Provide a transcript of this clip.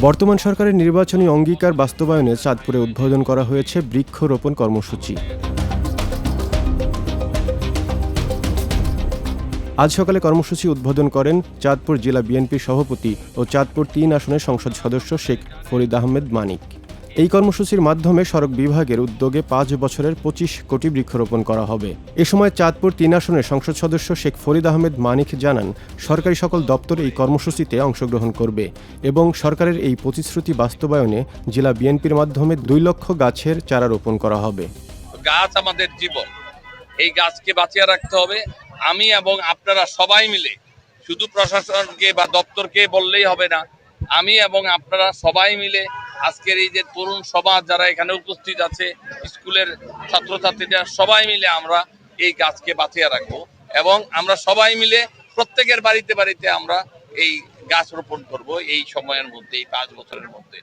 বর্তমান সরকারের নির্বাচনী অঙ্গীকার বাস্তবায়নে চাঁদপুরে উদ্বোধন করা হয়েছে বৃক্ষরোপণ কর্মসূচি। আজ সকালে কর্মসূচি উদ্বোধন করেন চাঁদপুর জেলা বিএনপির সভাপতি ও চাঁদপুর ৩ আসনের সংসদ সদস্য শেখ ফরিদ আহমেদ মানিক। এই কর্মসূচির মাধ্যমে সড়ক বিভাগের উদ্যোগে ৫ বছরের ২৫ কোটি বৃক্ষরোপণ করা হবে। এ সময় চাঁদপুর ৩ আসনের সংসদ সদস্য শেখ ফরিদ আহমেদ মানিক জানান, সরকারি সকল দপ্তর এই কর্মসূচিতে অংশগ্রহণ করবে এবং সরকারের এই প্রতিশ্রুতি বাস্তবায়নে জেলা বিএনপির মাধ্যমে ২ লক্ষ গাছের চারা রোপণ করা হবে। গাছ আমাদের জীবন, এই গাছকে বাঁচিয়ে রাখতে হবে। আমি এবং আপনারা সবাই মিলে, শুধু প্রশাসনকে বা দপ্তরকে বললেই হবে না, আমি এবং আপনারা সবাই মিলে আজকের এই যে তরুণ সমাজ যারা এখানে উপস্থিত আছে, স্কুলের ছাত্রছাত্রীরা, সবাই মিলে আমরা এই গাছকে বাঁচিয়ে রাখবো এবং আমরা সবাই মিলে প্রত্যেকের বাড়িতে বাড়িতে আমরা এই গাছ রোপণ করব এই সময়ের মধ্যে, এই ৫ বছরের মধ্যে।